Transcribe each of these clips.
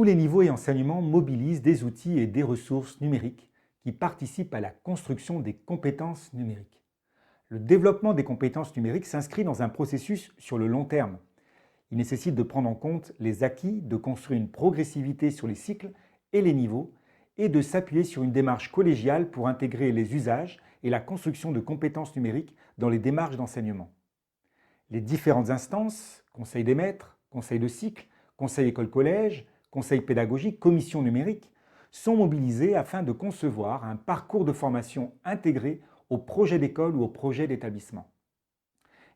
les niveaux et enseignements mobilisent des outils et des ressources numériques qui participent à la construction des compétences numériques. Le développement des compétences numériques s'inscrit dans un processus sur le long terme. Il nécessite de prendre en compte les acquis, de construire une progressivité sur les cycles et les niveaux, et de s'appuyer sur une démarche collégiale pour intégrer les usages et la construction de compétences numériques dans les démarches d'enseignement. Les différentes instances, conseil des maîtres, conseil de cycle, conseil école-collège, conseil pédagogique, commission numérique, sont mobilisées afin de concevoir un parcours de formation intégré au projet d'école ou au projet d'établissement.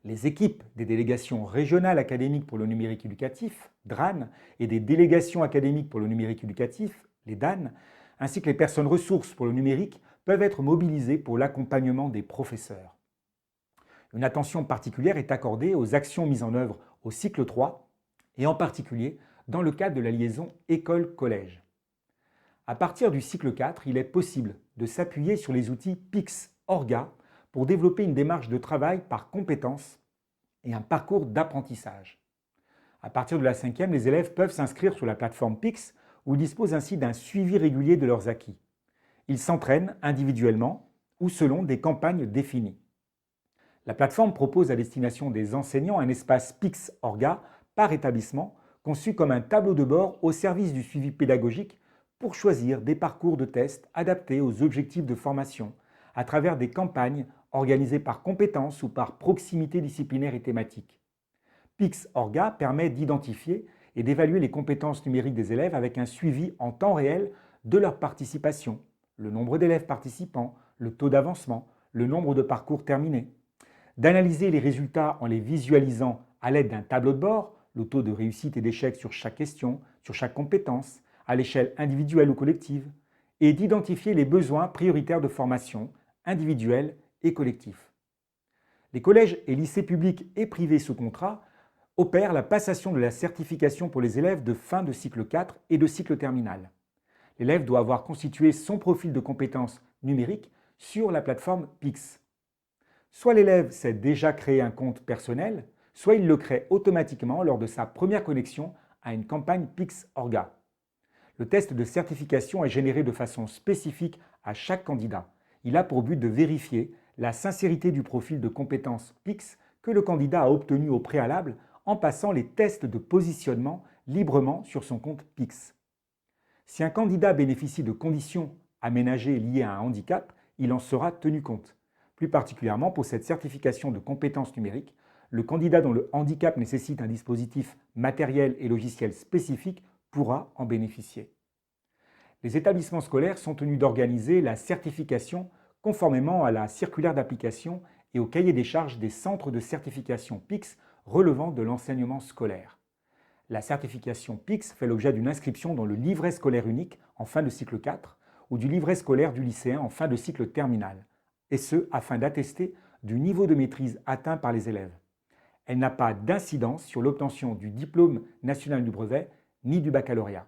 Les équipes des délégations régionales académiques pour le numérique éducatif, DRAN, et des délégations académiques pour le numérique éducatif, les DAN, ainsi que les personnes ressources pour le numérique, peuvent être mobilisées pour l'accompagnement des professeurs. Une attention particulière est accordée aux actions mises en œuvre au cycle 3, et en particulier dans le cadre de la liaison école-collège. À partir du cycle 4, il est possible de s'appuyer sur les outils PIX-ORGA pour développer une démarche de travail par compétences et un parcours d'apprentissage. À partir de la 5e, les élèves peuvent s'inscrire sur la plateforme PIX où ils disposent ainsi d'un suivi régulier de leurs acquis. Ils s'entraînent individuellement ou selon des campagnes définies. La plateforme propose à destination des enseignants un espace PIX-ORGA par établissement conçu comme un tableau de bord au service du suivi pédagogique pour choisir des parcours de tests adaptés aux objectifs de formation à travers des campagnes organisées par compétences ou par proximité disciplinaire et thématique. PIX-ORGA permet d'identifier et d'évaluer les compétences numériques des élèves avec un suivi en temps réel de leur participation, le nombre d'élèves participants, le taux d'avancement, le nombre de parcours terminés, d'analyser les résultats en les visualisant à l'aide d'un tableau de bord, le taux de réussite et d'échec sur chaque question, sur chaque compétence, à l'échelle individuelle ou collective, et d'identifier les besoins prioritaires de formation, individuels et collectifs. Les collèges et lycées publics et privés sous contrat opèrent la passation de la certification pour les élèves de fin de cycle 4 et de cycle terminal. L'élève doit avoir constitué son profil de compétences numériques sur la plateforme PIX. Soit l'élève sait déjà créer un compte personnel, soit il le crée automatiquement lors de sa première connexion à une campagne PIX-ORGA. Le test de certification est généré de façon spécifique à chaque candidat. Il a pour but de vérifier la sincérité du profil de compétences PIX que le candidat a obtenu au préalable en passant les tests de positionnement librement sur son compte PIX. Si un candidat bénéficie de conditions aménagées liées à un handicap, il en sera tenu compte. Plus particulièrement pour cette certification de compétences numériques, le candidat dont le handicap nécessite un dispositif matériel et logiciel spécifique pourra en bénéficier. Les établissements scolaires sont tenus d'organiser la certification conformément à la circulaire d'application et au cahier des charges des centres de certification PIX relevant de l'enseignement scolaire. La certification PIX fait l'objet d'une inscription dans le livret scolaire unique en fin de cycle 4 ou du livret scolaire du lycéen en fin de cycle terminal, et ce afin d'attester du niveau de maîtrise atteint par les élèves. Elle n'a pas d'incidence sur l'obtention du diplôme national du brevet ni du baccalauréat.